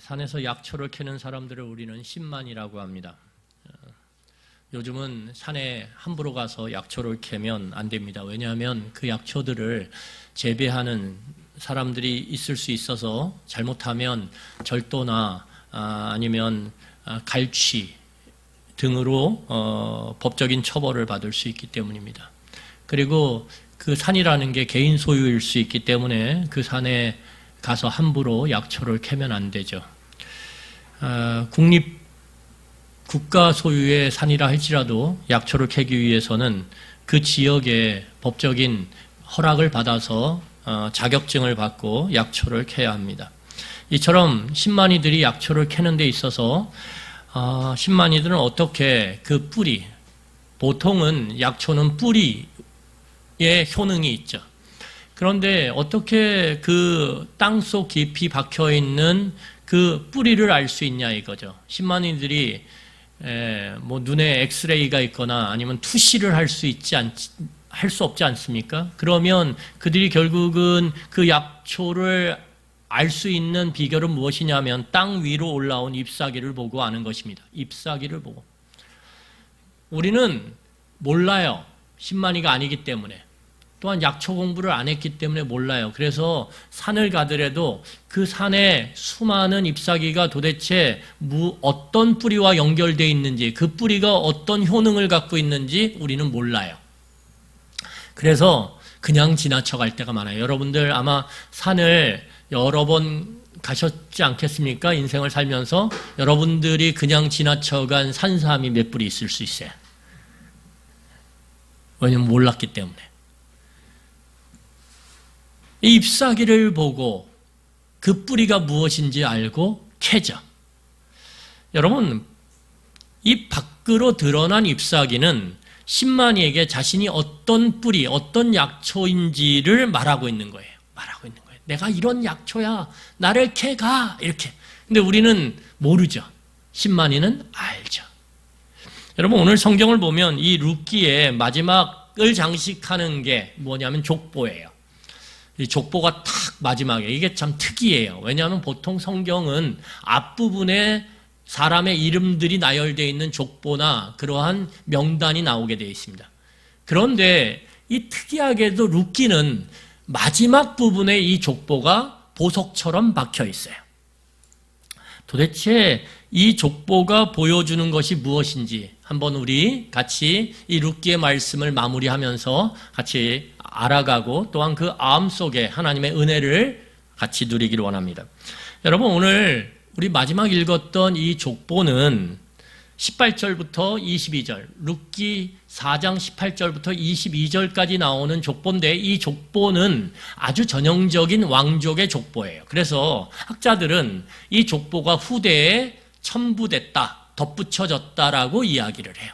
산에서 약초를 캐는 사람들을 우리는 신만이라고 합니다. 요즘은 산에 함부로 가서 약초를 캐면 안 됩니다. 왜냐하면 그 약초들을 재배하는 사람들이 있을 수 있어서 잘못하면 절도나 아니면 갈취 등으로 법적인 처벌을 받을 수 있기 때문입니다. 그리고 그 산이라는 게 개인 소유일 수 있기 때문에 그 산에 가서 함부로 약초를 캐면 안 되죠. 국가 소유의 산이라 할지라도 약초를 캐기 위해서는 그 지역에 법적인 허락을 받아서 자격증을 받고 약초를 캐야 합니다. 이처럼 신만이들이 약초를 캐는 데 있어서 신만이들은 어떻게 그 뿌리, 보통은 약초는 뿌리에 효능이 있죠. 그런데 어떻게 그 땅속 깊이 박혀있는 그 뿌리를 알 수 있냐 이거죠. 신만이들이 뭐 눈에 엑스레이가 있거나 아니면 투시를 할 수 없지 않습니까? 그러면 그들이 결국은 그 약초를 알 수 있는 비결은 무엇이냐면 땅 위로 올라온 잎사귀를 보고 아는 것입니다. 잎사귀를 보고. 우리는 몰라요. 신만이가 아니기 때문에. 또한 약초 공부를 안 했기 때문에 몰라요. 그래서 산을 가더라도 그 산에 수많은 잎사귀가 도대체 어떤 뿌리와 연결되어 있는지, 그 뿌리가 어떤 효능을 갖고 있는지 우리는 몰라요. 그래서 그냥 지나쳐갈 때가 많아요. 여러분들 아마 산을 여러 번 가셨지 않겠습니까? 인생을 살면서 여러분들이 그냥 지나쳐간 산삼이 몇 뿌리 있을 수 있어요. 왜냐면 몰랐기 때문에. 이 잎사귀를 보고 그 뿌리가 무엇인지 알고 캐죠. 여러분, 이 밖으로 드러난 잎사귀는 신만이에게 자신이 어떤 뿌리, 어떤 약초인지를 말하고 있는 거예요. 말하고 있는 거예요. 내가 이런 약초야. 나를 캐가. 이렇게. 근데 우리는 모르죠. 신만이는 알죠. 여러분, 오늘 성경을 보면 이 룻기의 마지막을 장식하는 게 뭐냐면 족보예요. 이 족보가 탁 마지막에 이게 참 특이해요. 왜냐하면 보통 성경은 앞부분에 사람의 이름들이 나열되어 있는 족보나 그러한 명단이 나오게 되어 있습니다. 그런데 이 특이하게도 룻기는 마지막 부분에 이 족보가 보석처럼 박혀 있어요. 도대체 이 족보가 보여주는 것이 무엇인지 한번 우리 같이 이 룻기의 말씀을 마무리하면서 같이 알아가고 또한 그 마음 속에 하나님의 은혜를 같이 누리기를 원합니다. 여러분, 오늘 우리 마지막 읽었던 이 족보는 18절부터 22절, 룻기 4장 18절부터 22절까지 나오는 족보인데 이 족보는 아주 전형적인 왕족의 족보예요. 그래서 학자들은 이 족보가 후대에 첨부됐다, 덧붙여졌다라고 이야기를 해요.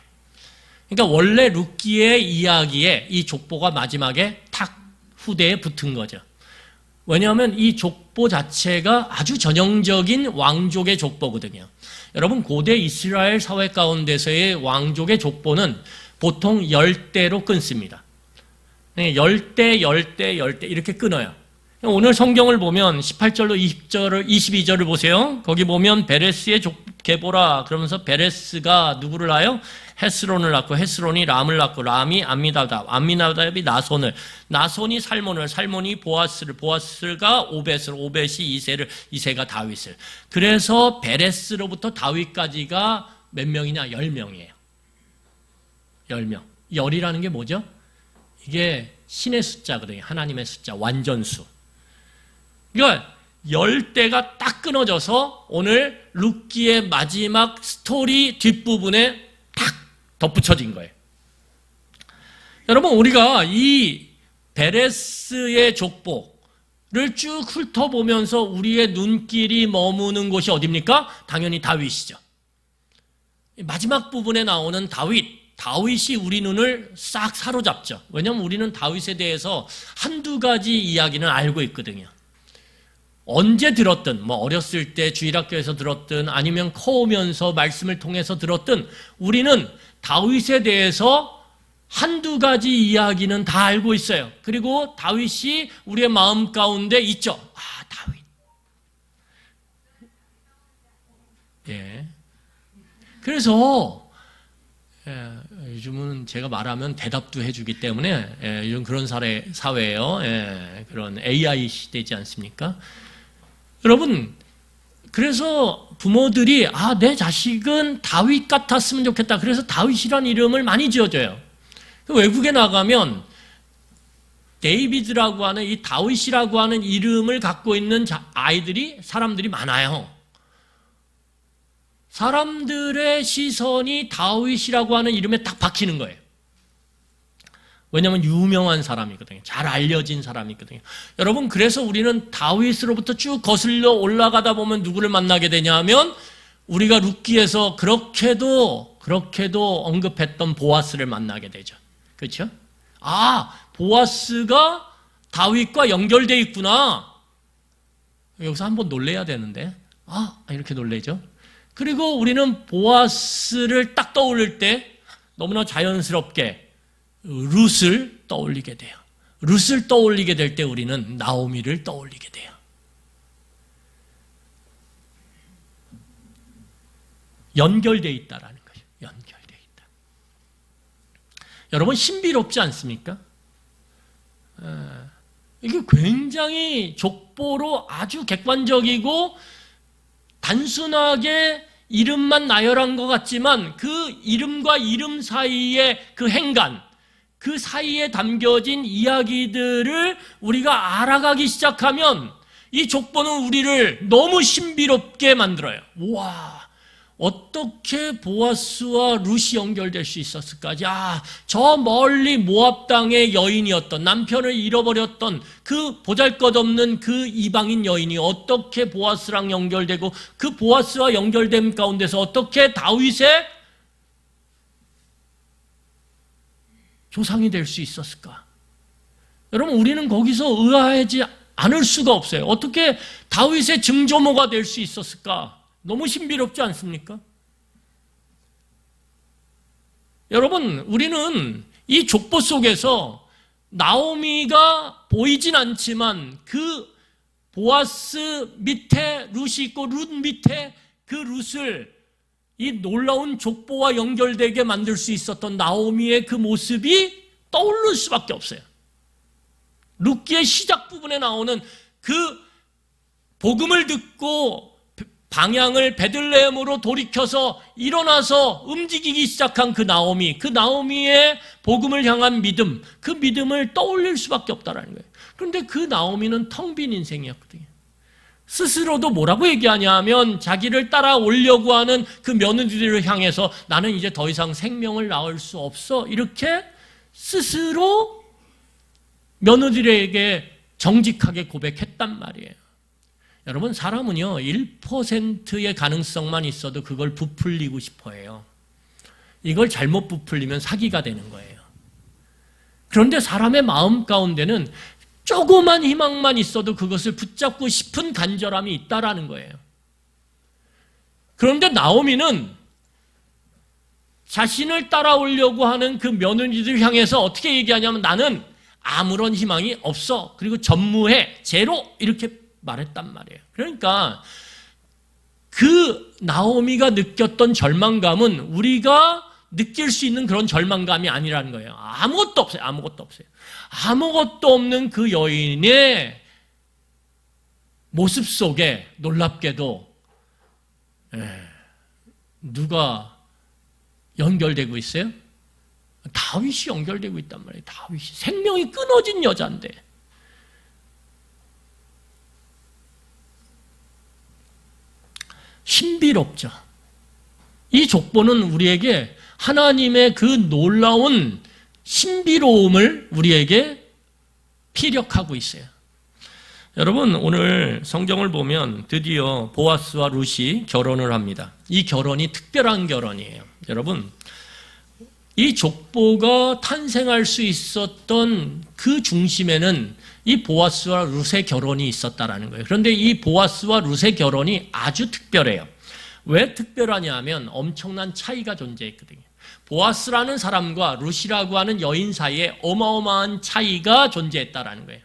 그러니까 원래 룻기의 이야기에 이 족보가 마지막에 탁 후대에 붙은 거죠. 왜냐하면 이 족보 자체가 아주 전형적인 왕족의 족보거든요. 여러분, 고대 이스라엘 사회 가운데서의 왕족의 족보는 보통 10대로 끊습니다. 10대 이렇게 끊어요. 오늘 성경을 보면 18절로 22절을 보세요. 거기 보면 베레스의 족계보라 그러면서 베레스가 누구를 낳아요? 헤스론을 낳고 헤스론이 람을 낳고 람이 암미나답이 나손을, 나손이 살몬을, 살몬이 보아스를, 보아스가 오벳을, 오벳이 이새를, 이새가 다윗을. 그래서 베레스로부터 다윗까지가 몇 명이냐? 10명이에요. 10명. 열이라는 게 뭐죠? 이게 신의 숫자거든요. 하나님의 숫자, 완전수. 그러니까 10대가 딱 끊어져서 오늘 룻기의 마지막 스토리 뒷부분에 딱 덧붙여진 거예요. 여러분, 우리가 이 베레스의 족보를 쭉 훑어보면서 우리의 눈길이 머무는 곳이 어디입니까? 당연히 다윗이죠. 마지막 부분에 나오는 다윗이 우리 눈을 싹 사로잡죠. 왜냐하면 우리는 다윗에 대해서 한두 가지 이야기는 알고 있거든요. 언제 들었든, 뭐 어렸을 때 주일학교에서 들었든 아니면 커오면서 말씀을 통해서 들었든 우리는 다윗에 대해서 한두 가지 이야기는 다 알고 있어요. 그리고 다윗이 우리의 마음 가운데 있죠. 다윗. 예. 그래서 요즘은 제가 말하면 대답도 해주기 때문에 요즘 그런 사회예요. 그런 AI 시대지 않습니까? 여러분, 그래서 부모들이 내 자식은 다윗 같았으면 좋겠다. 그래서 다윗이라는 이름을 많이 지어줘요. 외국에 나가면 데이비드라고 하는 이 다윗이라고 하는 이름을 갖고 있는 사람들이 많아요. 사람들의 시선이 다윗이라고 하는 이름에 딱 박히는 거예요. 왜냐하면 유명한 사람이거든요. 잘 알려진 사람이거든요. 여러분, 그래서 우리는 다윗으로부터 쭉 거슬러 올라가다 보면 누구를 만나게 되냐면 우리가 룻기에서 그렇게도 언급했던 보아스를 만나게 되죠. 그렇죠? 보아스가 다윗과 연결되어 있구나. 여기서 한번 놀래야 되는데 이렇게 놀래죠. 그리고 우리는 보아스를 딱 떠올릴 때 너무나 자연스럽게 룻을 떠올리게 돼요. 룻을 떠올리게 될 때 우리는 나오미를 떠올리게 돼요. 연결되어 있다라는 거죠. 연결되어 있다. 여러분, 신비롭지 않습니까? 이게 굉장히 족보로 아주 객관적이고 단순하게 이름만 나열한 것 같지만 그 이름과 이름 사이의 그 행간, 그 사이에 담겨진 이야기들을 우리가 알아가기 시작하면 이 족보는 우리를 너무 신비롭게 만들어요. 와, 어떻게 보아스와 룻이 연결될 수 있었을까? 저 멀리 모압 땅의 여인이었던, 남편을 잃어버렸던 그 보잘것없는 그 이방인 여인이 어떻게 보아스랑 연결되고 그 보아스와 연결됨 가운데서 어떻게 다윗의 조상이 될 수 있었을까? 여러분, 우리는 거기서 의아하지 않을 수가 없어요. 어떻게 다윗의 증조모가 될 수 있었을까? 너무 신비롭지 않습니까? 여러분, 우리는 이 족보 속에서 나오미가 보이진 않지만 그 보아스 밑에 룻이 있고 룻 밑에 그 룻을 이 놀라운 족보와 연결되게 만들 수 있었던 나오미의 그 모습이 떠오를 수밖에 없어요. 룻기의 시작 부분에 나오는 그 복음을 듣고 방향을 베들레헴으로 돌이켜서 일어나서 움직이기 시작한 그 나오미의 복음을 향한 믿음, 그 믿음을 떠올릴 수밖에 없다라는 거예요. 그런데 그 나오미는 텅 빈 인생이었거든요. 스스로도 뭐라고 얘기하냐 하면 자기를 따라오려고 하는 그 며느리들을 향해서 나는 이제 더 이상 생명을 낳을 수 없어, 이렇게 스스로 며느리에게 정직하게 고백했단 말이에요. 여러분, 사람은요 1%의 가능성만 있어도 그걸 부풀리고 싶어 해요. 이걸 잘못 부풀리면 사기가 되는 거예요. 그런데 사람의 마음 가운데는 조그만 희망만 있어도 그것을 붙잡고 싶은 간절함이 있다라는 거예요. 그런데 나오미는 자신을 따라오려고 하는 그 며느리들 향해서 어떻게 얘기하냐면 나는 아무런 희망이 없어. 그리고 전무해. 제로. 이렇게 말했단 말이에요. 그러니까 그 나오미가 느꼈던 절망감은 우리가 느낄 수 있는 그런 절망감이 아니라는 거예요. 아무것도 없어요. 아무것도 없는 그 여인의 모습 속에 놀랍게도 누가 연결되고 있어요? 다윗이 연결되고 있단 말이에요. 다윗이 생명이 끊어진 여자인데. 신비롭죠. 이 족보는 우리에게 하나님의 그 놀라운 신비로움을 우리에게 피력하고 있어요. 여러분, 오늘 성경을 보면 드디어 보아스와 룻이 결혼을 합니다. 이 결혼이 특별한 결혼이에요. 여러분, 이 족보가 탄생할 수 있었던 그 중심에는 이 보아스와 룻의 결혼이 있었다라는 거예요. 그런데 이 보아스와 룻의 결혼이 아주 특별해요. 왜 특별하냐 하면 엄청난 차이가 존재했거든요. 보아스라는 사람과 룻이라고 하는 여인 사이에 어마어마한 차이가 존재했다라는 거예요.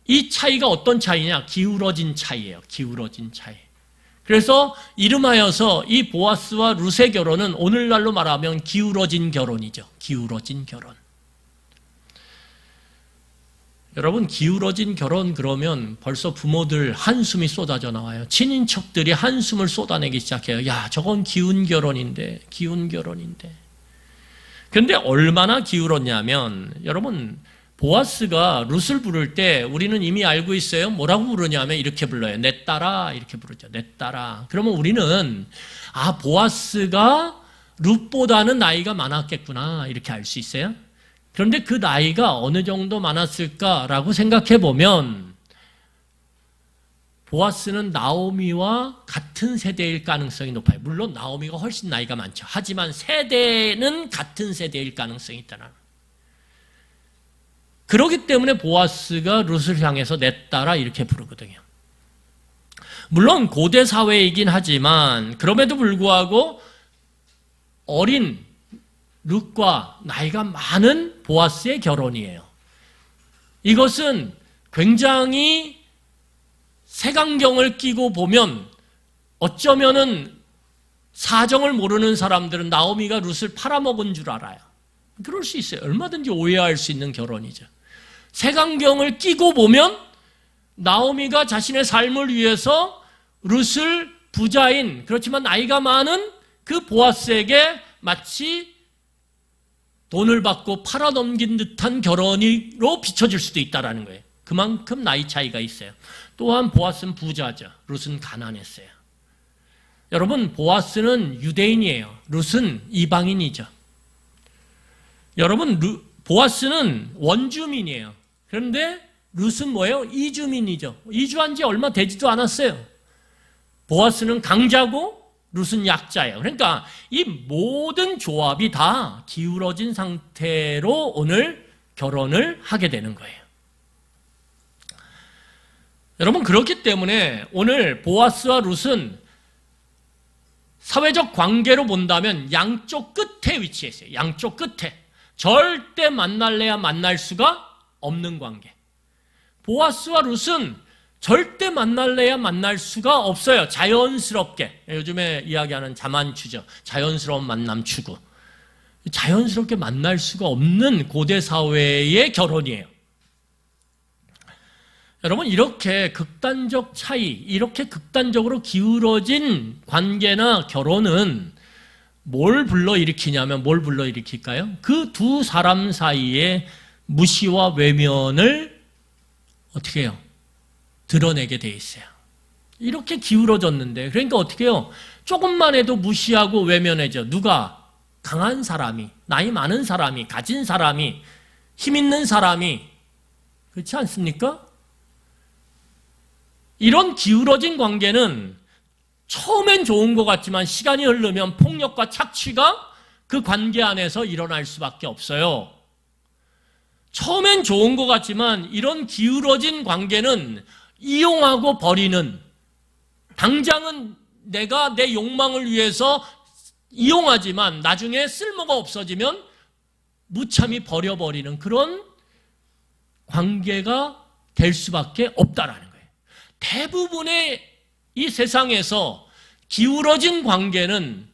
이 차이가 어떤 차이냐? 기울어진 차이예요. 기울어진 차이. 그래서 이름하여서 이 보아스와 룻의 결혼은 오늘날로 말하면 기울어진 결혼이죠. 기울어진 결혼. 여러분, 기울어진 결혼 그러면 벌써 부모들 한숨이 쏟아져 나와요. 친인척들이 한숨을 쏟아내기 시작해요. 야, 저건 기운 결혼인데, 기운 결혼인데. 그런데 얼마나 기울었냐면, 여러분, 보아스가 룻을 부를 때 우리는 이미 알고 있어요. 뭐라고 부르냐면 이렇게 불러요. 내 딸아, 이렇게 부르죠. 내 딸아. 그러면 우리는, 아, 보아스가 룻보다는 나이가 많았겠구나, 이렇게 알 수 있어요. 그런데 그 나이가 어느 정도 많았을까라고 생각해 보면 보아스는 나오미와 같은 세대일 가능성이 높아요. 물론 나오미가 훨씬 나이가 많죠. 하지만 세대는 같은 세대일 가능성이 있다는. 그렇기 때문에 보아스가 룻을 향해서 내 딸아 이렇게 부르거든요. 물론 고대 사회이긴 하지만 그럼에도 불구하고 어린 룻과 나이가 많은 보아스의 결혼이에요. 이것은 굉장히 색안경을 끼고 보면 어쩌면은 사정을 모르는 사람들은 나오미가 룻을 팔아먹은 줄 알아요. 그럴 수 있어요. 얼마든지 오해할 수 있는 결혼이죠. 색안경을 끼고 보면 나오미가 자신의 삶을 위해서 룻을 부자인, 그렇지만 나이가 많은 그 보아스에게 마치 돈을 받고 팔아넘긴 듯한 결혼으로 비춰질 수도 있다는 거예요. 그만큼 나이 차이가 있어요. 또한 보아스는 부자죠. 룻은 가난했어요. 여러분, 보아스는 유대인이에요. 룻은 이방인이죠. 여러분, 보아스는 원주민이에요. 그런데 룻은 뭐예요? 이주민이죠. 이주한 지 얼마 되지도 않았어요. 보아스는 강자고 룻은 약자예요. 그러니까 이 모든 조합이 다 기울어진 상태로 오늘 결혼을 하게 되는 거예요. 여러분, 그렇기 때문에 오늘 보아스와 룻은 사회적 관계로 본다면 양쪽 끝에 위치해 있어요. 양쪽 끝에. 절대 만날래야 만날 수가 없는 관계. 보아스와 룻은 절대 만날래야 만날 수가 없어요. 자연스럽게. 요즘에 이야기하는 자만추죠. 자연스러운 만남 추구. 자연스럽게 만날 수가 없는 고대 사회의 결혼이에요. 여러분, 이렇게 극단적 차이, 이렇게 극단적으로 기울어진 관계나 결혼은 뭘 불러일으키냐면 뭘 불러일으킬까요? 그 두 사람 사이에 무시와 외면을 어떻게 해요? 드러내게 돼 있어요. 이렇게 기울어졌는데, 그러니까 어떻게 해요? 조금만 해도 무시하고 외면해져. 누가? 강한 사람이, 나이 많은 사람이, 가진 사람이, 힘 있는 사람이. 그렇지 않습니까? 이런 기울어진 관계는 처음엔 좋은 것 같지만 시간이 흐르면 폭력과 착취가 그 관계 안에서 일어날 수밖에 없어요. 처음엔 좋은 것 같지만 이런 기울어진 관계는 이용하고 버리는, 당장은 내가 내 욕망을 위해서 이용하지만 나중에 쓸모가 없어지면 무참히 버려버리는 그런 관계가 될 수밖에 없다라는 거예요. 대부분의 이 세상에서 기울어진 관계는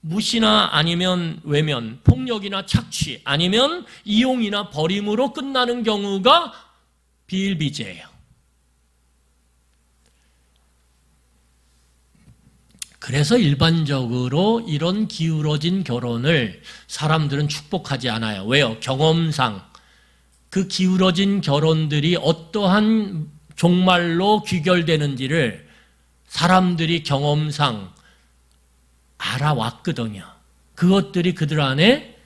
무시나 아니면 외면, 폭력이나 착취, 아니면 이용이나 버림으로 끝나는 경우가 비일비재해요. 그래서 일반적으로 이런 기울어진 결혼을 사람들은 축복하지 않아요. 왜요? 경험상 그 기울어진 결혼들이 어떠한 종말로 귀결되는지를 사람들이 경험상 알아왔거든요. 그것들이 그들 안에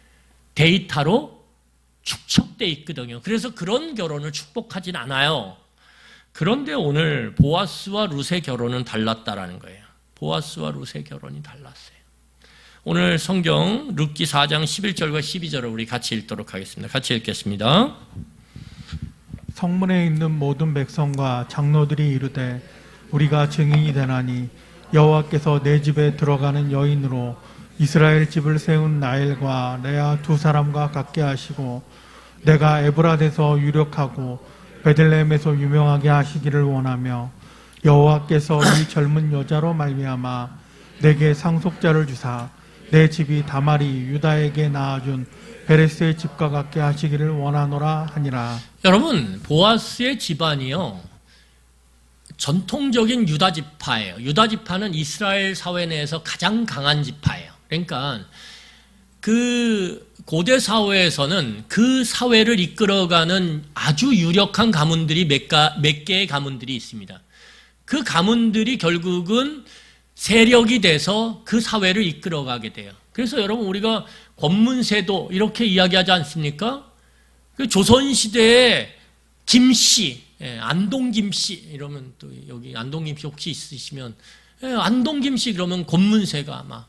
데이터로 축적돼 있거든요. 그래서 그런 결혼을 축복하진 않아요. 그런데 오늘 보아스와 룻의 결혼은 달랐다라는 거예요. 보아스와 룻의 결혼이 달랐어요. 오늘 성경 룻기 4장 11절과 12절을 우리 같이 읽도록 하겠습니다. 같이 읽겠습니다. 성문에 있는 모든 백성과 장로들이 이르되 우리가 증인이 되나니 여호와께서 내 집에 들어가는 여인으로 이스라엘 집을 세운 라헬과 레아 두 사람과 같게 하시고 내가 에브라데서 유력하고 베들레헴에서 유명하게 하시기를 원하며 여호와께서 이 젊은 여자로 말미암아 내게 상속자를 주사 내 집이 다말이 유다에게 낳아준 베레스의 집과 같게 하시기를 원하노라 하니라. 여러분, 보아스의 집안이요, 전통적인 유다 지파예요. 유다 지파는 이스라엘 사회 내에서 가장 강한 지파예요. 그러니까 그 고대 사회에서는 그 사회를 이끌어가는 아주 유력한 가문들이 몇 개의 가문들이 있습니다. 그 가문들이 결국은 세력이 돼서 그 사회를 이끌어가게 돼요. 그래서 여러분, 우리가 권문세도 이렇게 이야기하지 않습니까? 그 조선시대에 김씨, 안동 김씨 이러면, 또 여기 안동 김씨 혹시 있으시면, 안동 김씨 그러면 권문세가 막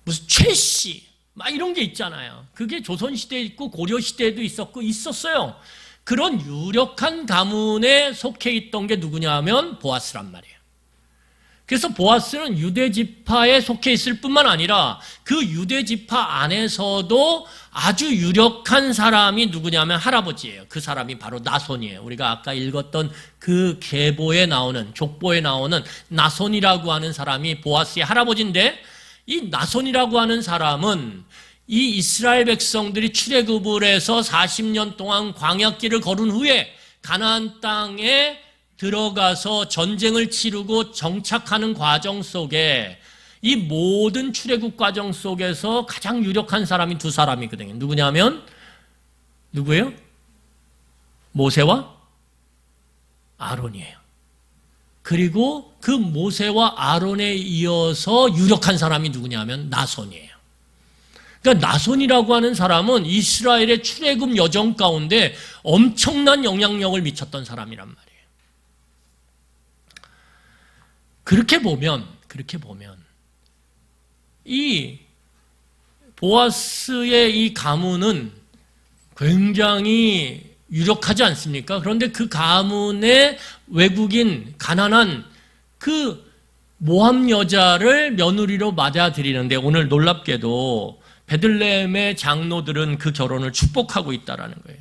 무슨 최씨 막 이런 게 있잖아요. 그게 조선시대에 있고 고려시대에도 있었어요. 그런 유력한 가문에 속해 있던 게 누구냐 하면 보아스란 말이에요. 그래서 보아스는 유대지파에 속해 있을 뿐만 아니라 그 유대지파 안에서도 아주 유력한 사람이 누구냐면 할아버지예요. 그 사람이 바로 나손이에요. 우리가 아까 읽었던 그 계보에 나오는, 족보에 나오는 나손이라고 하는 사람이 보아스의 할아버지인데, 이 나손이라고 하는 사람은 이 이스라엘 백성들이 출애굽을 해서 40년 동안 광야길을 걸은 후에 가나안 땅에 들어가서 전쟁을 치르고 정착하는 과정 속에, 이 모든 출애굽 과정 속에서 가장 유력한 사람이 두 사람이거든요. 누구냐면, 누구예요? 모세와 아론이에요. 그리고 그 모세와 아론에 이어서 유력한 사람이 누구냐면 나손이에요. 그러니까 나손이라고 하는 사람은 이스라엘의 출애굽 여정 가운데 엄청난 영향력을 미쳤던 사람이란 말이에요. 그렇게 보면 이 보아스의 이 가문은 굉장히 유력하지 않습니까? 그런데 그 가문의 외국인 가난한 그 모함 여자를 며느리로 맞아들이는데, 오늘 놀랍게도 베들레헴의 장로들은 그 결혼을 축복하고 있다라는 거예요.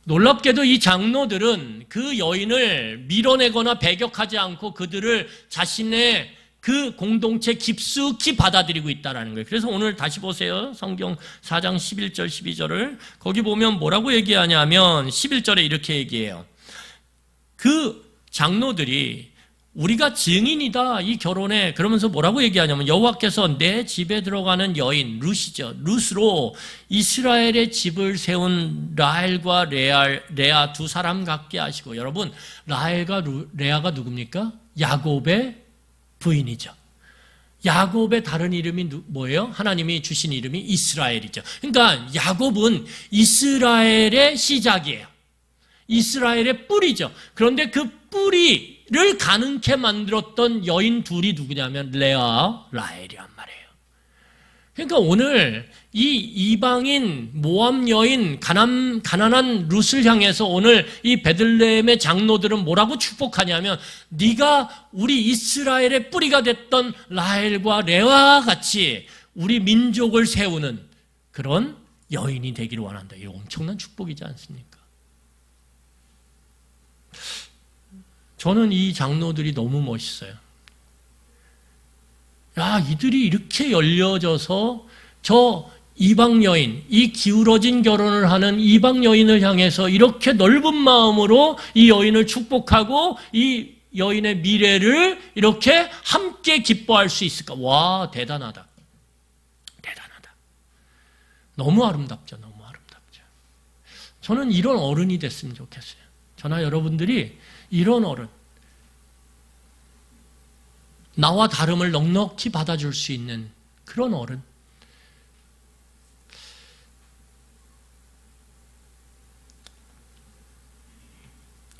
놀랍게도 이 장로들은 그 여인을 밀어내거나 배격하지 않고 그들을 자신의 그 공동체 깊숙이 받아들이고 있다는 거예요. 그래서 오늘 다시 보세요. 성경 4장 11절 12절을. 거기 보면 뭐라고 얘기하냐면 11절에 이렇게 얘기해요. 그 장로들이 우리가 증인이다, 이 결혼에. 그러면서 뭐라고 얘기하냐면, 여호와께서 내 집에 들어가는 여인 룻이죠, 룻으로 이스라엘의 집을 세운 라헬과 레아 두 사람 같게 하시고. 여러분, 라헬과 레아가 누굽니까? 야곱의 부인이죠. 야곱의 다른 이름이 뭐예요? 하나님이 주신 이름이 이스라엘이죠. 그러니까 야곱은 이스라엘의 시작이에요. 이스라엘의 뿌리죠. 그런데 그 뿌리를 가능케 만들었던 여인 둘이 누구냐면 레아, 라헬이란 말이에요. 그러니까 오늘 이 이방인 모함 여인 가난한 룻을 향해서 오늘 이 베들레헴의 장로들은 뭐라고 축복하냐면, 네가 우리 이스라엘의 뿌리가 됐던 라헬과 레아와 같이 우리 민족을 세우는 그런 여인이 되기를 원한다. 이 엄청난 축복이지 않습니까? 저는 이 장로들이 너무 멋있어요. 야, 이들이 이렇게 열려져서 저 이방 여인, 이 기울어진 결혼을 하는 이방 여인을 향해서 이렇게 넓은 마음으로 이 여인을 축복하고 이 여인의 미래를 이렇게 함께 기뻐할 수 있을까? 와, 대단하다. 대단하다. 너무 아름답죠. 너무 아름답죠. 저는 이런 어른이 됐으면 좋겠어요. 저나 여러분들이 이런 어른, 나와 다름을 넉넉히 받아줄 수 있는 그런 어른.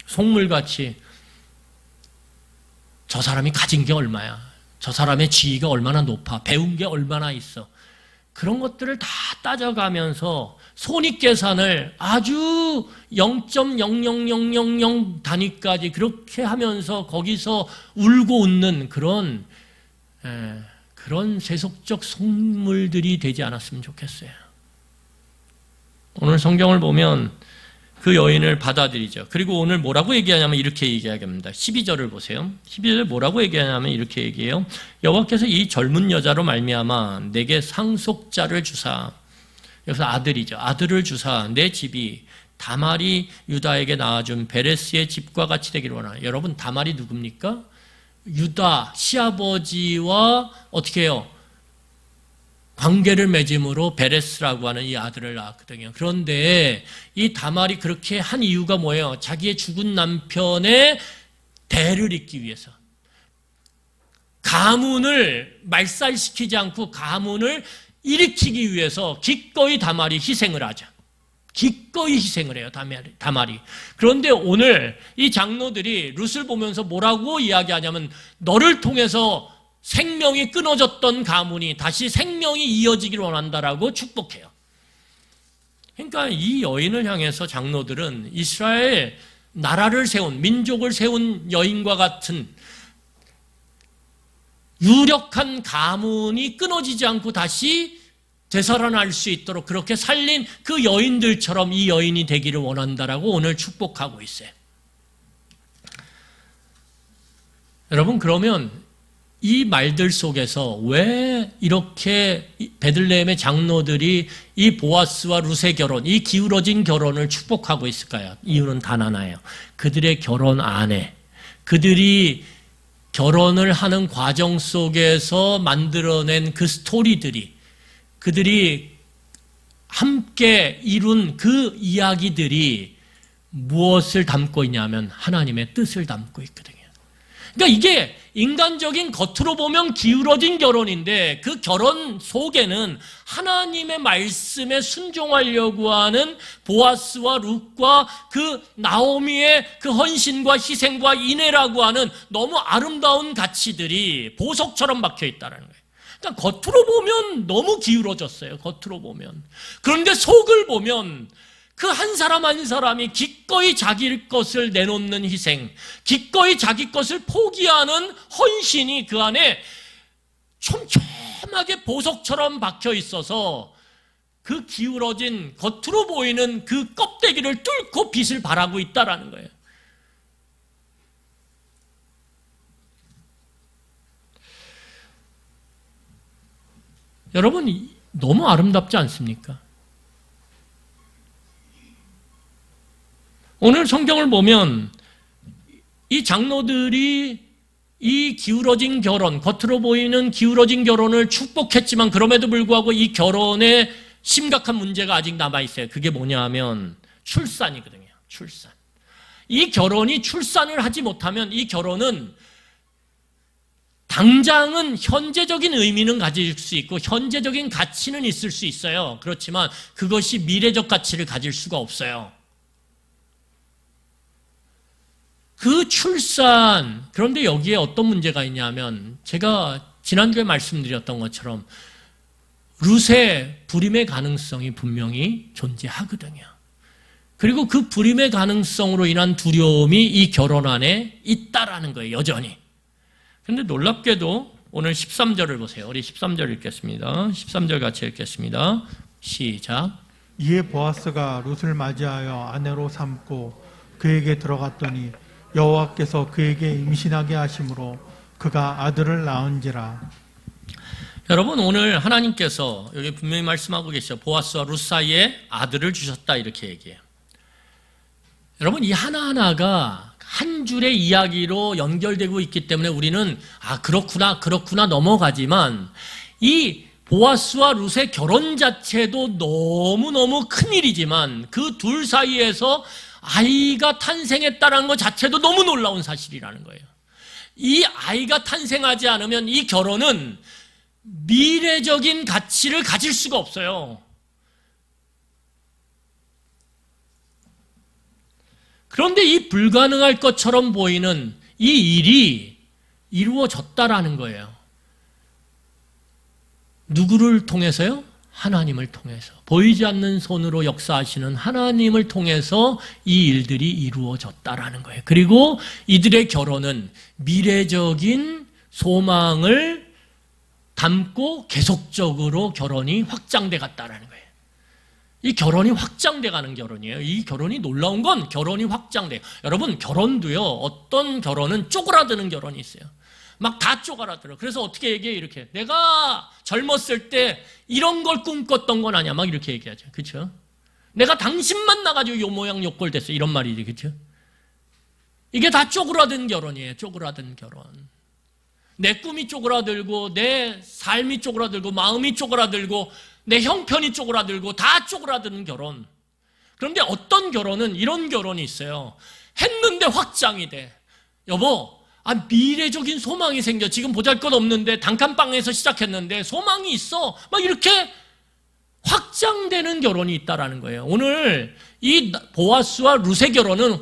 속물같이 저 사람이 가진 게 얼마야, 저 사람의 지위가 얼마나 높아, 배운 게 얼마나 있어, 그런 것들을 다 따져가면서 손익계산을 아주 0.00000 단위까지 그렇게 하면서 거기서 울고 웃는 그런 세속적 속물들이 되지 않았으면 좋겠어요. 오늘 성경을 보면 그 여인을 받아들이죠. 그리고 오늘 뭐라고 얘기하냐면 이렇게 얘기하겠습니다. 12절을 보세요. 12절에 뭐라고 얘기하냐면 이렇게 얘기해요. 여호와께서 이 젊은 여자로 말미암아 내게 상속자를 주사, 여기서 아들이죠. 아들을 주사 내 집이 다말이 유다에게 낳아준 베레스의 집과 같이 되기를 원하노라. 여러분, 다말이 누굽니까? 유다 시아버지와 어떻게 해요? 관계를 맺음으로 베레스라고 하는 이 아들을 낳았거든요. 그런데 이 다말이 그렇게 한 이유가 뭐예요? 자기의 죽은 남편의 대를 잇기 위해서. 가문을 말살시키지 않고 가문을 일으키기 위해서 기꺼이 다말이 희생을 하죠. 기꺼이 희생을 해요, 다말이. 그런데 오늘 이 장로들이 룻을 보면서 뭐라고 이야기하냐면 너를 통해서 생명이 끊어졌던 가문이 다시 생명이 이어지기를 원한다라고 축복해요. 그러니까 이 여인을 향해서 장로들은 이스라엘 나라를 세운, 민족을 세운 여인과 같은 유력한 가문이 끊어지지 않고 다시 되살아날 수 있도록 그렇게 살린 그 여인들처럼 이 여인이 되기를 원한다라고 오늘 축복하고 있어요. 여러분, 그러면 이 말들 속에서 왜 이렇게 베들레헴의 장로들이 이 보아스와 룻의 결혼, 이 기울어진 결혼을 축복하고 있을까요? 이유는 단 하나예요. 그들의 결혼 안에, 그들이 결혼을 하는 과정 속에서 만들어낸 그 스토리들이, 그들이 함께 이룬 그 이야기들이 무엇을 담고 있냐면 하나님의 뜻을 담고 있거든요. 그러니까 이게 인간적인 겉으로 보면 기울어진 결혼인데 그 결혼 속에는 하나님의 말씀에 순종하려고 하는 보아스와 룻과 그 나오미의 그 헌신과 희생과 인애라고 하는 너무 아름다운 가치들이 보석처럼 박혀 있다는 거예요. 그러니까 겉으로 보면 너무 기울어졌어요. 겉으로 보면. 그런데 속을 보면 그 한 사람 한 사람이 기꺼이 자기 것을 내놓는 희생, 기꺼이 자기 것을 포기하는 헌신이 그 안에 촘촘하게 보석처럼 박혀 있어서 그 기울어진 겉으로 보이는 그 껍데기를 뚫고 빛을 발하고 있다라는 거예요. 여러분, 너무 아름답지 않습니까? 오늘 성경을 보면 이 장로들이 이 기울어진 결혼, 겉으로 보이는 기울어진 결혼을 축복했지만 그럼에도 불구하고 이 결혼에 심각한 문제가 아직 남아있어요. 그게 뭐냐 하면 출산이거든요. 출산. 이 결혼이 출산을 하지 못하면 이 결혼은 당장은 현재적인 의미는 가질 수 있고 현재적인 가치는 있을 수 있어요. 그렇지만 그것이 미래적 가치를 가질 수가 없어요. 그 출산, 그런데 여기에 어떤 문제가 있냐면 제가 지난주에 말씀드렸던 것처럼 룻의 불임의 가능성이 분명히 존재하거든요. 그리고 그 불임의 가능성으로 인한 두려움이 이 결혼 안에 있다라는 거예요, 여전히. 그런데 놀랍게도 오늘 13절을 보세요. 우리 13절 읽겠습니다. 13절 같이 읽겠습니다. 시작. 이에 보아스가 룻을 맞이하여 아내로 삼고 그에게 들어갔더니 여호와께서 그에게 임신하게 하심으로 그가 아들을 낳은지라. 여러분, 오늘 하나님께서 여기 분명히 말씀하고 계시죠. 보아스와 룻 사이에 아들을 주셨다 이렇게 얘기해요. 여러분, 이 하나하나가 한 줄의 이야기로 연결되고 있기 때문에 우리는 그렇구나 넘어가지만 이 보아스와 룻의 결혼 자체도 너무너무 큰일이지만 그 둘 사이에서 아이가 탄생했다는 것 자체도 너무 놀라운 사실이라는 거예요. 이 아이가 탄생하지 않으면 이 결혼은 미래적인 가치를 가질 수가 없어요. 그런데 이 불가능할 것처럼 보이는 이 일이 이루어졌다라는 거예요. 누구를 통해서요? 하나님을 통해서. 보이지 않는 손으로 역사하시는 하나님을 통해서 이 일들이 이루어졌다라는 거예요. 그리고 이들의 결혼은 미래적인 소망을 담고 계속적으로 결혼이 확장돼 갔다라는 거예요. 이 결혼이 확장돼 가는 결혼이에요. 이 결혼이 놀라운 건 결혼이 확장돼요. 여러분, 결혼도요, 어떤 결혼은 쪼그라드는 결혼이 있어요. 막 다 쪼그라들어. 그래서 어떻게 얘기해? 이렇게. 내가 젊었을 때 이런 걸 꿈꿨던 건 아니야. 막 이렇게 얘기하죠. 그렇죠? 내가 당신 만나가지고 요 모양 요 꼴 됐어. 이런 말이지. 그렇죠? 이게 다 쪼그라든 결혼이에요. 쪼그라든 결혼. 내 꿈이 쪼그라들고 내 삶이 쪼그라들고 마음이 쪼그라들고 내 형편이 쪼그라들고 다 쪼그라드는 결혼. 그런데 어떤 결혼은 이런 결혼이 있어요. 했는데 확장이 돼. 여보, 미래적인 소망이 생겨. 지금 보잘것없는데 단칸방에서 시작했는데 소망이 있어. 막 이렇게 확장되는 결혼이 있다라는 거예요. 오늘 이 보아스와 룻의 결혼은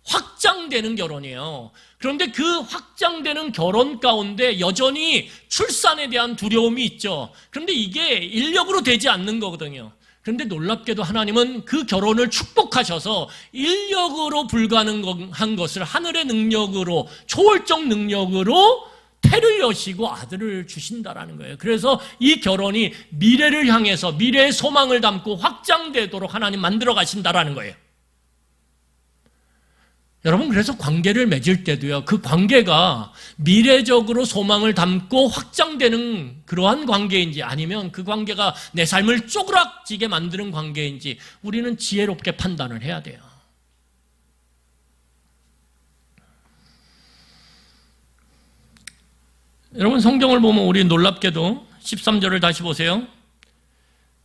확장되는 결혼이에요. 그런데 그 확장되는 결혼 가운데 여전히 출산에 대한 두려움이 있죠. 그런데 이게 인력으로 되지 않는 거거든요. 그런데 놀랍게도 하나님은 그 결혼을 축복하셔서 인력으로 불가능한 것을 하늘의 능력으로, 초월적 능력으로 태를 여시고 아들을 주신다라는 거예요. 그래서 이 결혼이 미래를 향해서 미래의 소망을 담고 확장되도록 하나님 만들어 가신다라는 거예요. 여러분, 그래서 관계를 맺을 때도요, 그 관계가 미래적으로 소망을 담고 확장되는 그러한 관계인지 아니면 그 관계가 내 삶을 쪼그락지게 만드는 관계인지 우리는 지혜롭게 판단을 해야 돼요. 여러분, 성경을 보면 우리 놀랍게도 13절을 다시 보세요.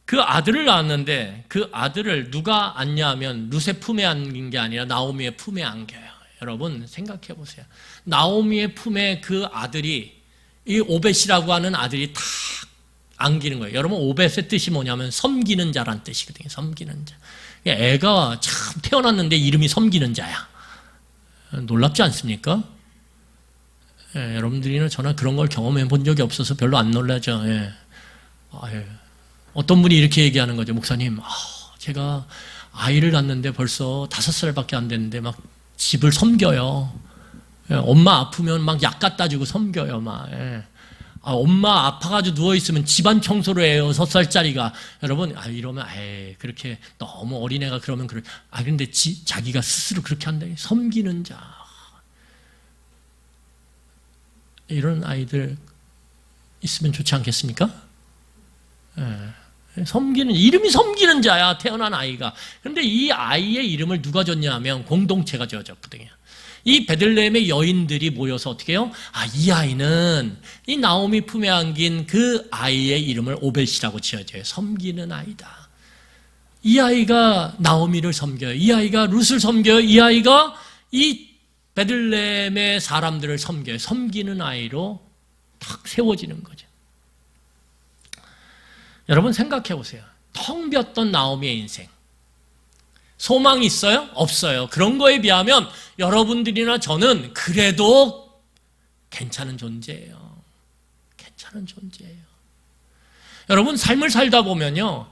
그 아들을 낳았는데 그 아들을 누가 안냐하면 룻의 품에 안긴 게 아니라 나오미의 품에 안겨요. 여러분 생각해 보세요. 나오미의 품에 그 아들이, 이 오벳이라고 하는 아들이 탁 안기는 거예요. 여러분, 오벳의 뜻이 뭐냐면 섬기는 자란 뜻이거든요. 섬기는 자. 애가 참 태어났는데 이름이 섬기는 자야. 놀랍지 않습니까? 여러분들이나 저나 그런 걸 경험해 본 적이 없어서 별로 안 놀라죠. 어떤 분이 이렇게 얘기하는 거죠. 목사님, 제가 아이를 낳는데 벌써 5살밖에 안 됐는데 막 집을 섬겨요. 엄마 아프면 막 약 갖다 주고 섬겨요. 엄마 아파가지고 누워있으면 집안 청소를 해요. 6살짜리가. 여러분, 이러면, 그렇게 너무 어린애가 그러면 근데 자기가 스스로 그렇게 한다. 섬기는 자. 이런 아이들 있으면 좋지 않겠습니까? 이름이 섬기는 자야, 태어난 아이가. 그런데 이 아이의 이름을 누가 줬냐면 공동체가 지어졌거든요. 이 베들레헴의 여인들이 모여서 어떻게 해요? 이 아이는 이 나오미 품에 안긴 그 아이의 이름을 오벳이라고 지어줘요. 섬기는 아이다. 이 아이가 나오미를 섬겨요. 이 아이가 룻을 섬겨요. 이 아이가 이 베들레헴의 사람들을 섬겨요. 섬기는 아이로 탁 세워지는 거죠. 여러분 생각해 보세요. 텅 비었던 나오미의 인생. 소망이 있어요? 없어요. 그런 거에 비하면 여러분들이나 저는 그래도 괜찮은 존재예요. 괜찮은 존재예요. 여러분, 삶을 살다 보면요,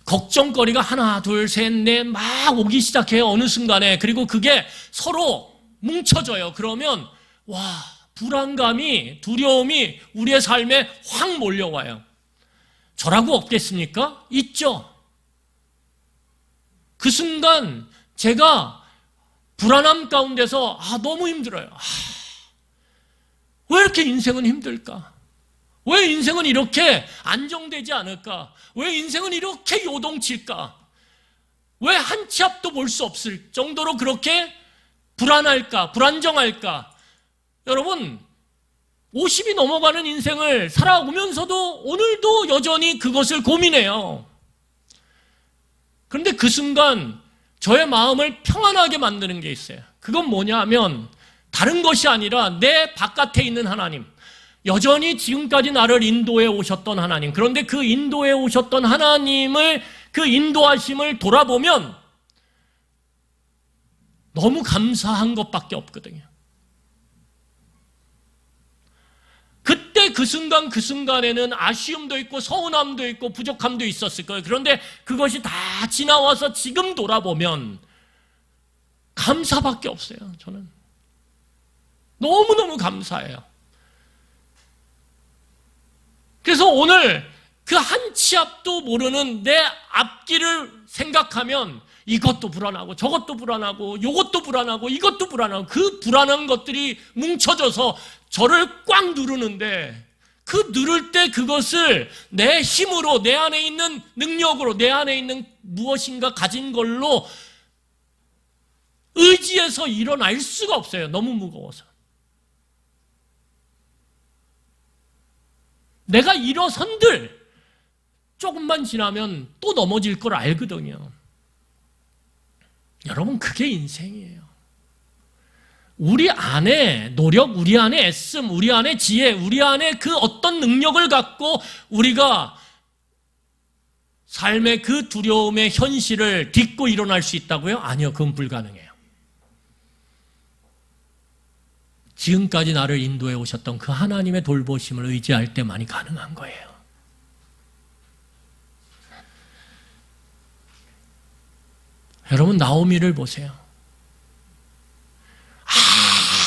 걱정거리가 하나, 둘, 셋, 넷 막 오기 시작해요. 어느 순간에. 그리고 그게 서로 뭉쳐져요. 그러면 불안감이, 두려움이 우리의 삶에 확 몰려와요. 저라고 없겠습니까? 있죠. 그 순간 제가 불안함 가운데서 너무 힘들어요. 왜 이렇게 인생은 힘들까? 왜 인생은 이렇게 안정되지 않을까? 왜 인생은 이렇게 요동칠까? 왜 한 치 앞도 볼 수 없을 정도로 그렇게 불안할까? 불안정할까? 여러분, 50이 넘어가는 인생을 살아오면서도 오늘도 여전히 그것을 고민해요. 그런데 그 순간 저의 마음을 평안하게 만드는 게 있어요. 그건 뭐냐 하면 다른 것이 아니라 내 바깥에 있는 하나님, 여전히 지금까지 나를 인도해 오셨던 하나님, 그런데 그 인도해 오셨던 하나님을, 그 인도하심을 돌아보면 너무 감사한 것밖에 없거든요. 그때 그 순간 그 순간에는 아쉬움도 있고 서운함도 있고 부족함도 있었을 거예요. 그런데 그것이 다 지나와서 지금 돌아보면 감사밖에 없어요. 저는 너무너무 감사해요. 그래서 오늘 그 한 치 앞도 모르는 내 앞길을 생각하면 이것도 불안하고 저것도 불안하고 이것도 불안하고 이것도 불안하고 그 불안한 것들이 뭉쳐져서 저를 꽉 누르는데 그 누를 때 그것을 내 힘으로 내 안에 있는 능력으로 내 안에 있는 무엇인가 가진 걸로 의지해서 일어날 수가 없어요. 너무 무거워서. 내가 일어선들 조금만 지나면 또 넘어질 걸 알거든요. 여러분, 그게 인생이에요. 우리 안에 노력, 우리 안에 애씀, 우리 안에 지혜, 우리 안에 그 어떤 능력을 갖고 우리가 삶의 그 두려움의 현실을 딛고 일어날 수 있다고요? 아니요, 그건 불가능해요. 지금까지 나를 인도해 오셨던 그 하나님의 돌보심을 의지할 때만이 가능한 거예요. 여러분, 나오미를 보세요.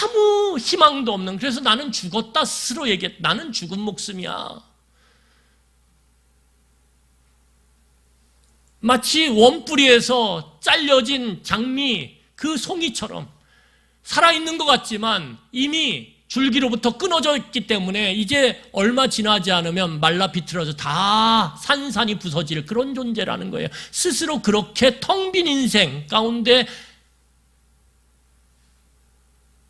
아무 희망도 없는, 그래서 나는 죽었다 스스로 얘기했다. 나는 죽은 목숨이야. 마치 원뿌리에서 잘려진 장미 그 송이처럼 살아있는 것 같지만 이미 줄기로부터 끊어져 있기 때문에 이제 얼마 지나지 않으면 말라 비틀어져 다 산산이 부서질 그런 존재라는 거예요. 스스로 그렇게 텅 빈 인생 가운데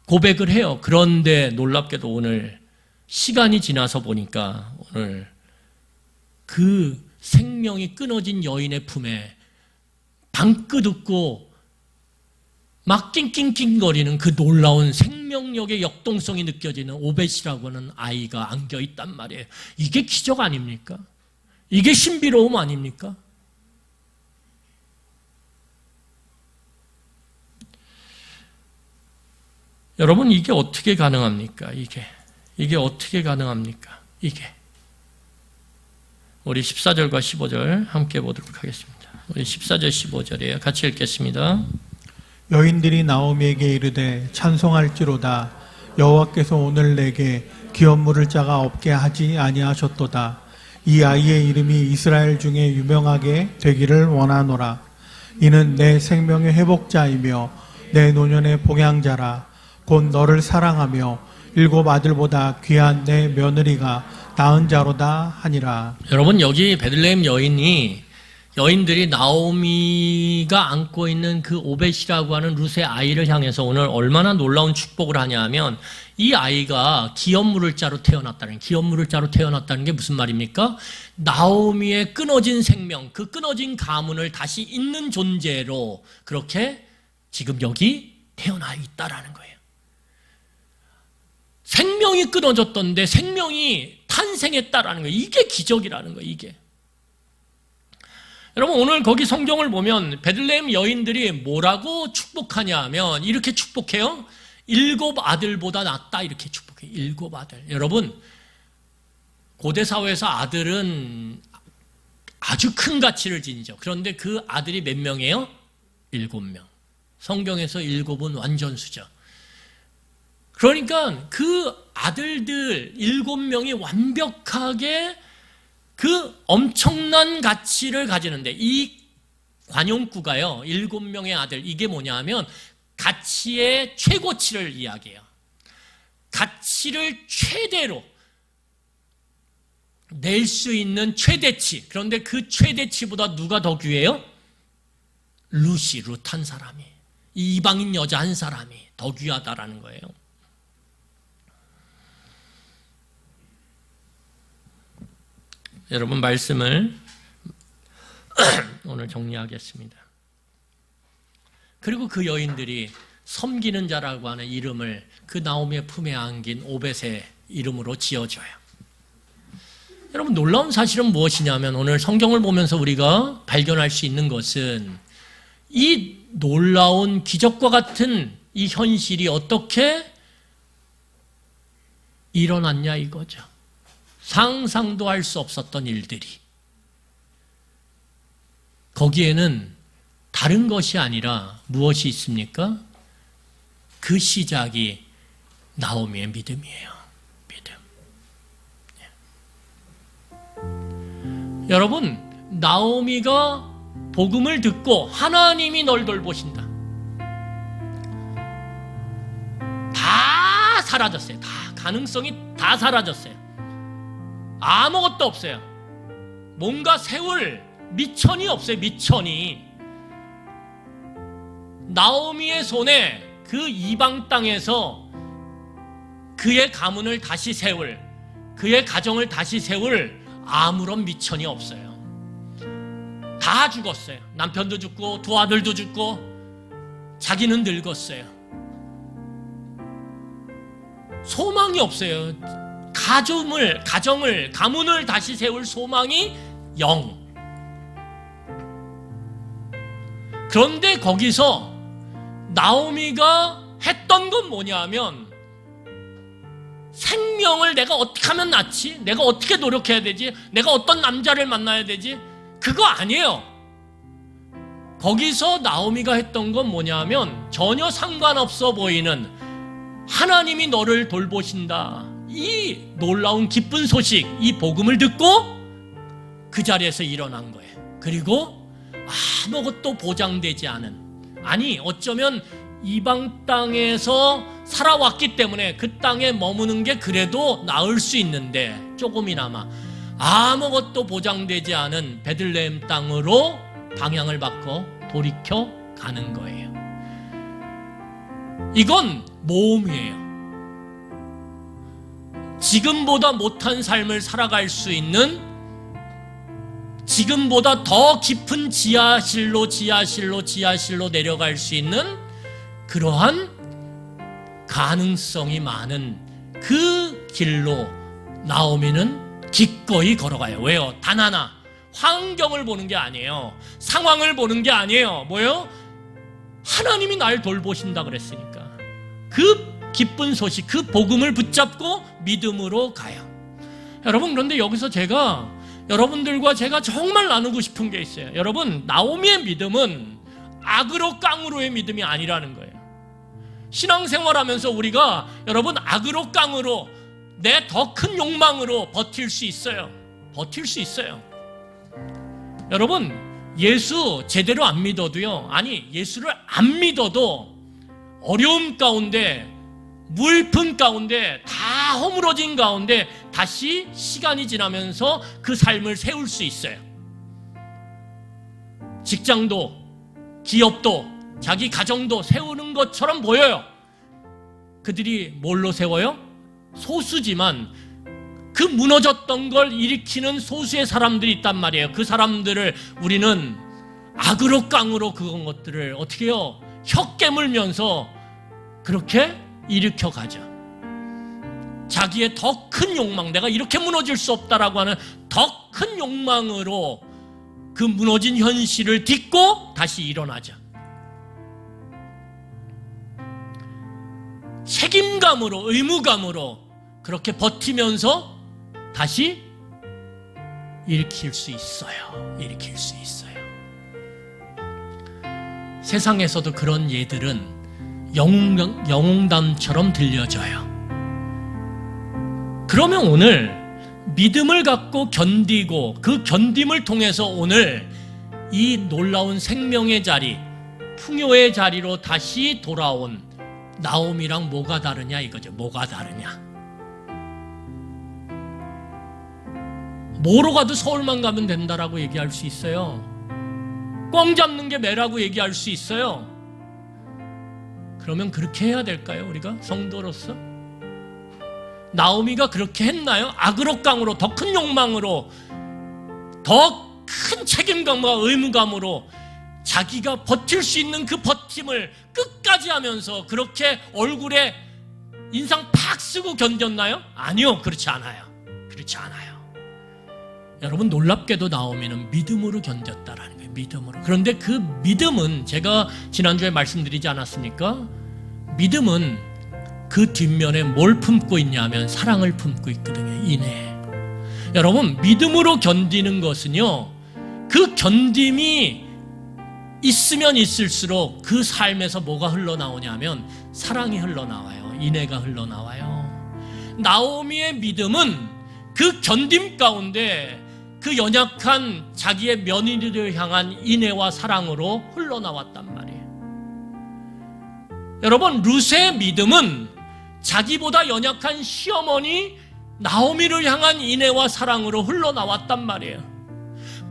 고백을 해요. 그런데 놀랍게도 오늘 시간이 지나서 보니까 오늘 그 생명이 끊어진 여인의 품에 방긋 웃고 막 낑낑낑거리는 그 놀라운 생명력의 역동성이 느껴지는 오벳이라고 하는 아이가 안겨 있단 말이에요. 이게 기적 아닙니까? 이게 신비로움 아닙니까? 여러분, 이게 어떻게 가능합니까? 이게 어떻게 가능합니까? 우리 14절과 15절 함께 보도록 하겠습니다. 우리 14절 15절이에요. 같이 읽겠습니다. 여인들이 나오미에게 이르되 찬송할지로다. 여호와께서 오늘 내게 기업 물을 자가 없게 하지 아니하셨도다. 이 아이의 이름이 이스라엘 중에 유명하게 되기를 원하노라. 이는 내 생명의 회복자이며 내 노년의 봉양자라. 곧 너를 사랑하며 7 아들보다 귀한 내 며느리가 낳은 자로다 하니라. 여러분, 여기 베들레헴 여인들이 나오미가 안고 있는 그 오벳이라고 하는 룻의 아이를 향해서 오늘 얼마나 놀라운 축복을 하냐면 이 아이가 기업 물을 자로 태어났다는 게 무슨 말입니까? 나오미의 끊어진 생명, 그 끊어진 가문을 다시 잇는 존재로 그렇게 지금 여기 태어나 있다라는 거예요. 생명이 끊어졌던데 생명이 탄생했다라는 거예요. 이게 기적이라는 거예요. 이게. 여러분, 오늘 거기 성경을 보면 베들레헴 여인들이 뭐라고 축복하냐 하면 이렇게 축복해요. 7 아들보다 낫다 이렇게 축복해요. 7 아들. 여러분, 고대 사회에서 아들은 아주 큰 가치를 지니죠. 그런데 그 아들이 몇 명이에요? 7명. 성경에서 7은 완전수죠. 그러니까 그 아들들 7명이 완벽하게 그 엄청난 가치를 가지는데 이 관용구가요, 7명의 아들, 이게 뭐냐 하면 가치의 최고치를 이야기해요. 가치를 최대로 낼 수 있는 최대치. 그런데 그 최대치보다 누가 더 귀해요? 룻 한 사람이. 이방인 여자 한 사람이 더 귀하다라는 거예요. 여러분, 말씀을 오늘 정리하겠습니다. 그리고 그 여인들이 섬기는 자라고 하는 이름을 그 나오미의 품에 안긴 오벳의 이름으로 지어줘요. 여러분, 놀라운 사실은 무엇이냐면 오늘 성경을 보면서 우리가 발견할 수 있는 것은 이 놀라운 기적과 같은 이 현실이 어떻게 일어났냐 이거죠. 상상도 할 수 없었던 일들이. 거기에는 다른 것이 아니라 무엇이 있습니까? 그 시작이 나오미의 믿음이에요. 믿음. 여러분, 나오미가 복음을 듣고 하나님이 널 돌보신다. 다 사라졌어요. 다 가능성이 다 사라졌어요. 아무것도 없어요. 뭔가 세울 미천이 없어요. 미천이. 나오미의 손에 그 이방 땅에서 그의 가문을 다시 세울, 그의 가정을 다시 세울 아무런 미천이 없어요. 다 죽었어요. 남편도 죽고 두 아들도 죽고 자기는 늙었어요. 소망이 없어요. 가문을 다시 세울 소망이 0. 그런데 거기서 나오미가 했던 건 뭐냐면, 생명을 내가 어떻게 하면 낫지? 내가 어떻게 노력해야 되지? 내가 어떤 남자를 만나야 되지? 그거 아니에요. 거기서 나오미가 했던 건 뭐냐면, 전혀 상관없어 보이는 하나님이 너를 돌보신다, 이 놀라운 기쁜 소식, 이 복음을 듣고 그 자리에서 일어난 거예요. 그리고 아무것도 보장되지 않은, 아니 어쩌면 이방 땅에서 살아왔기 때문에 그 땅에 머무는 게 그래도 나을 수 있는데, 조금이나마 아무것도 보장되지 않은 베들레헴 땅으로 방향을 바꿔 돌이켜 가는 거예요. 이건 모험이에요. 지금보다 못한 삶을 살아갈 수 있는, 지금보다 더 깊은 지하실로 내려갈 수 있는 그러한 가능성이 많은 그 길로 나오미는 기꺼이 걸어가요. 왜요? 단 하나, 환경을 보는 게 아니에요. 상황을 보는 게 아니에요. 뭐요? 하나님이 날 돌보신다 그랬으니까 그 기쁜 소식, 그 복음을 붙잡고 믿음으로 가요. 여러분, 그런데 여기서 제가 여러분들과 제가 정말 나누고 싶은 게 있어요. 여러분, 나오미의 믿음은 악으로 깡으로의 믿음이 아니라는 거예요. 신앙생활하면서 우리가 여러분 악으로 깡으로 내 더 큰 욕망으로 버틸 수 있어요. 버틸 수 있어요. 여러분, 예수 제대로 안 믿어도요, 아니 예수를 안 믿어도 어려움 가운데, 물품 가운데, 다 허물어진 가운데 다시 시간이 지나면서 그 삶을 세울 수 있어요. 직장도, 기업도, 자기 가정도 세우는 것처럼 보여요. 그들이 뭘로 세워요? 소수지만 그 무너졌던 걸 일으키는 소수의 사람들이 있단 말이에요. 그 사람들을 우리는 악으로 깡으로 그런 것들을 어떻게 해요? 혀 깨물면서 그렇게 일으켜 가죠. 자기의 더 큰 욕망, 내가 이렇게 무너질 수 없다라고 하는 더 큰 욕망으로 그 무너진 현실을 딛고 다시 일어나죠. 책임감으로, 의무감으로 그렇게 버티면서 다시 일으킬 수 있어요. 일으킬 수 있어요. 세상에서도 그런 예들은 영웅담처럼 들려져요. 그러면 오늘 믿음을 갖고 견디고 그 견딤을 통해서 오늘 이 놀라운 생명의 자리, 풍요의 자리로 다시 돌아온 나오미랑 뭐가 다르냐 이거죠. 뭐가 다르냐? 뭐로 가도 서울만 가면 된다라고 얘기할 수 있어요. 꽝 잡는 게 매라고 얘기할 수 있어요. 그러면 그렇게 해야 될까요? 우리가 성도로서? 나오미가 그렇게 했나요? 악으로 깡으로, 더 큰 욕망으로, 더 큰 책임감과 의무감으로 자기가 버틸 수 있는 그 버팀을 끝까지 하면서 그렇게 얼굴에 인상 팍 쓰고 견뎠나요? 아니요, 그렇지 않아요. 그렇지 않아요. 여러분, 놀랍게도 나오미는 믿음으로 견뎠다라는 거예요. 믿음으로. 그런데 그 믿음은 제가 지난주에 말씀드리지 않았습니까? 믿음은 그 뒷면에 뭘 품고 있냐면 사랑을 품고 있거든요. 인애. 여러분, 믿음으로 견디는 것은요, 그 견딤이 있으면 있을수록 그 삶에서 뭐가 흘러나오냐면 사랑이 흘러나와요. 인애가 흘러나와요. 나오미의 믿음은 그 견딤 가운데, 그 연약한 자기의 며느리를 향한 인애와 사랑으로 흘러나왔단 말이에요. 여러분, 룻의 믿음은 자기보다 연약한 시어머니 나오미를 향한 인애와 사랑으로 흘러나왔단 말이에요.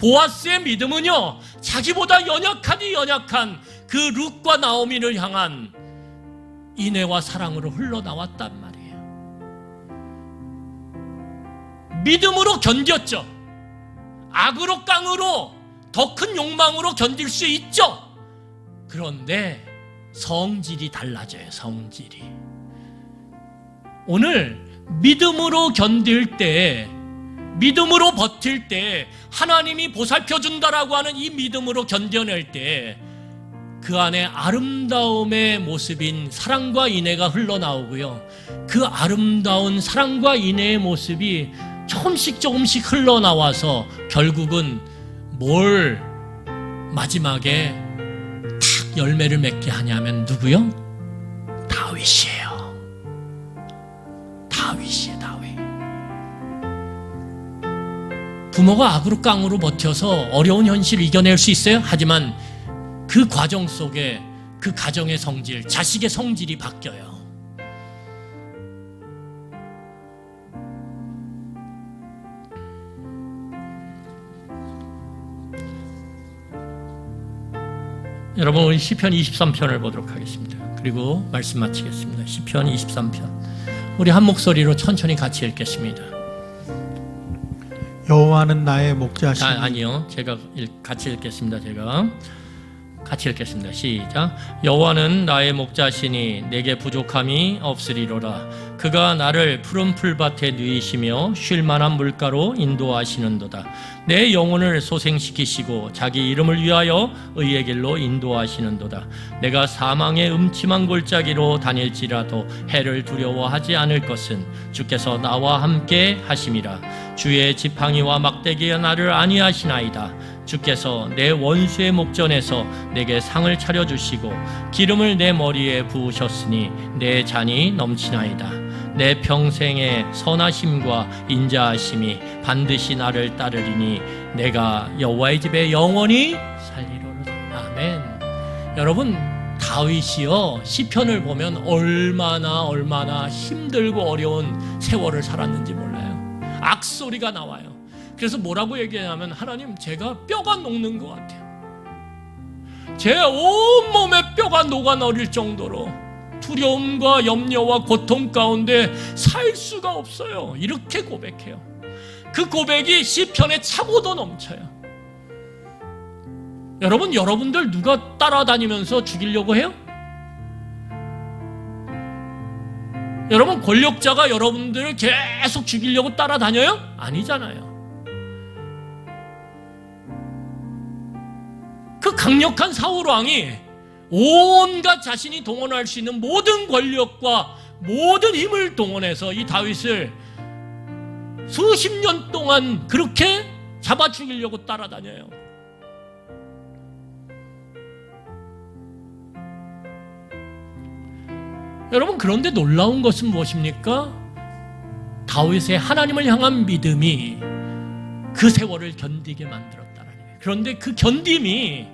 보아스의 믿음은요, 자기보다 연약하니 연약한 그 룻과 나오미를 향한 인애와 사랑으로 흘러나왔단 말이에요. 믿음으로 견뎠죠. 악으로 깡으로 더 큰 욕망으로 견딜 수 있죠. 그런데 성질이 달라져요. 성질이. 오늘 믿음으로 견딜 때, 믿음으로 버틸 때, 하나님이 보살펴준다라고 하는 이 믿음으로 견뎌낼 때 그 안에 아름다움의 모습인 사랑과 인애가 흘러나오고요, 그 아름다운 사랑과 인애의 모습이 조금씩 흘러나와서 결국은 뭘 마지막에 탁 열매를 맺게 하냐면 누구요? 다윗이에요. 다윗이에요. 다윗. 부모가 악으로 깡으로 버텨서 어려운 현실을 이겨낼 수 있어요. 하지만 그 과정 속에 그 가정의 성질, 자식의 성질이 바뀌어요. 여러분, 우리 시편 23편을 보도록 하겠습니다. 그리고 말씀 마치겠습니다. 시편 23편. 우리 한 목소리로 천천히 같이 읽겠습니다. 여호와는 나의 목자시니. 아니요. 제가 같이 읽겠습니다. 제가 같이 읽겠습니다. 시작. 여호와는 나의 목자시니 내게 부족함이 없으리로다. 그가 나를 푸른 풀밭에 누이시며 쉴 만한 물가로 인도하시는도다. 내 영혼을 소생시키시고 자기 이름을 위하여 의의 길로 인도하시는도다. 내가 사망의 음침한 골짜기로 다닐지라도 해를 두려워하지 않을 것은 주께서 나와 함께 하심이라. 주의 지팡이와 막대기가 나를 안위하시나이다. 주께서 내 원수의 목전에서 내게 상을 차려주시고 기름을 내 머리에 부으셨으니 내 잔이 넘치나이다. 내 평생의 선하심과 인자하심이 반드시 나를 따르리니 내가 여호와의 집에 영원히 살리로다. 아멘. 여러분, 다윗이요, 시편을 보면 얼마나 힘들고 어려운 세월을 살았는지 몰라요. 악소리가 나와요. 그래서 뭐라고 얘기하냐면, 하나님, 제가 뼈가 녹는 것 같아요. 제 온몸에 뼈가 녹아내릴 정도로 두려움과 염려와 고통 가운데 살 수가 없어요. 이렇게 고백해요. 그 고백이 시편에 차고도 넘쳐요. 여러분, 여러분들 누가 따라다니면서 죽이려고 해요? 여러분, 권력자가 여러분들을 계속 죽이려고 따라다녀요? 아니잖아요. 그 강력한 사울왕이 온갖 자신이 동원할 수 있는 모든 권력과 모든 힘을 동원해서 이 다윗을 수십 년 동안 그렇게 잡아 죽이려고 따라다녀요. 여러분, 그런데 놀라운 것은 무엇입니까? 다윗의 하나님을 향한 믿음이 그 세월을 견디게 만들었다는 거예요. 그런데 그 견딤이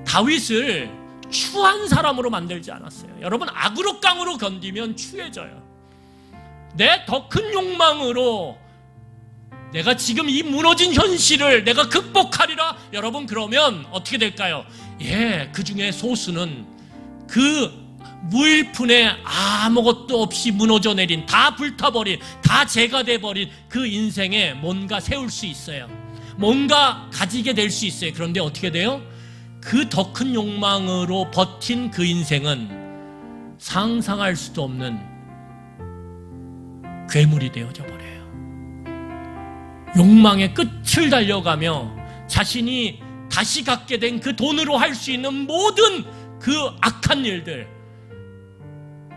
다윗을 추한 사람으로 만들지 않았어요. 여러분, 악으로 깡으로 견디면 추해져요. 내 더 큰 욕망으로 내가 지금 이 무너진 현실을 내가 극복하리라. 여러분, 그러면 어떻게 될까요? 그 중에 소수는 그 무일푼에 아무것도 없이 무너져 내린, 다 불타버린, 다 재가 돼버린 그 인생에 뭔가 세울 수 있어요. 뭔가 가지게 될 수 있어요. 그런데 어떻게 돼요? 그 더 큰 욕망으로 버틴 그 인생은 상상할 수도 없는 괴물이 되어져 버려요. 욕망의 끝을 달려가며 자신이 다시 갖게 된 그 돈으로 할 수 있는 모든 그 악한 일들,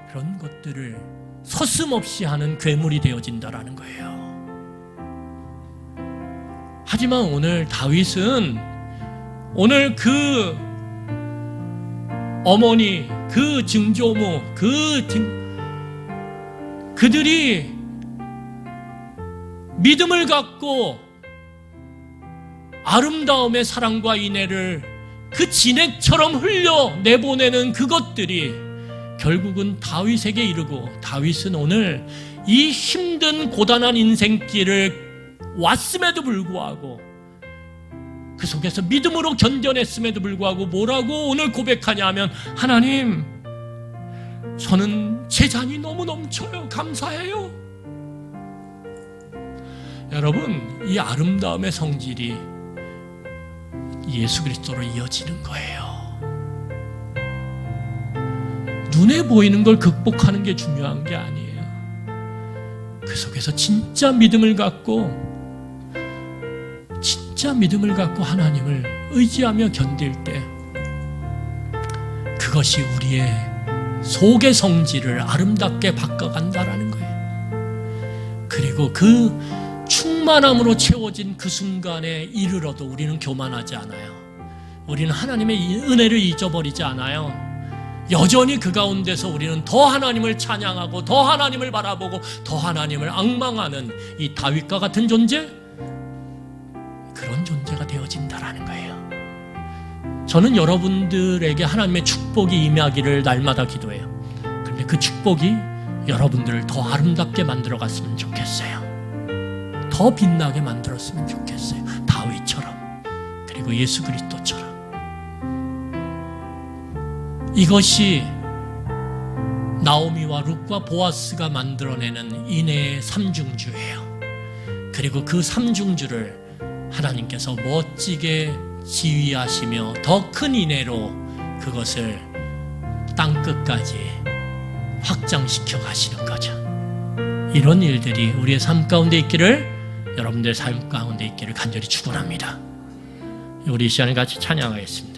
그런 것들을 서슴없이 하는 괴물이 되어진다라는 거예요. 하지만 오늘 다윗은, 오늘 그 어머니, 그 증조모, 그들이 믿음을 갖고 아름다움의 사랑과 인애를 그 진액처럼 흘려 내보내는 그것들이 결국은 다윗에게 이르고, 다윗은 오늘 이 힘든 고단한 인생길을 왔음에도 불구하고 그 속에서 믿음으로 견뎌냈음에도 불구하고 뭐라고 오늘 고백하냐 하면, 하나님, 저는 제 잔이 너무 넘쳐요. 감사해요. 여러분, 이 아름다움의 성질이 예수 그리스도로 이어지는 거예요. 눈에 보이는 걸 극복하는 게 중요한 게 아니에요. 그 속에서 진짜 믿음을 갖고 하나님을 의지하며 견딜 때, 그것이 우리의 속의 성질을 아름답게 바꿔간다라는 거예요. 그리고 그 충만함으로 채워진 그 순간에 이르러도 우리는 교만하지 않아요. 우리는 하나님의 은혜를 잊어버리지 않아요. 여전히 그 가운데서 우리는 더 하나님을 찬양하고, 더 하나님을 바라보고, 더 하나님을 앙망하는 이 다윗과 같은 존재, 그런 존재가 되어진다라는 거예요. 저는 여러분들에게 하나님의 축복이 임하기를 날마다 기도해요. 그런데 그 축복이 여러분들을 더 아름답게 만들어갔으면 좋겠어요. 더 빛나게 만들었으면 좋겠어요. 다윗처럼, 그리고 예수 그리스도처럼. 이것이 나오미와 룻과 보아스가 만들어내는 인애의 삼중주예요. 그리고 그 삼중주를 하나님께서 멋지게 지휘하시며 더 큰 인애로 그것을 땅끝까지 확장시켜 가시는 거죠. 이런 일들이 우리의 삶 가운데 있기를, 여러분들의 삶 가운데 있기를 간절히 축원합니다. 우리 이 시간에 같이 찬양하겠습니다.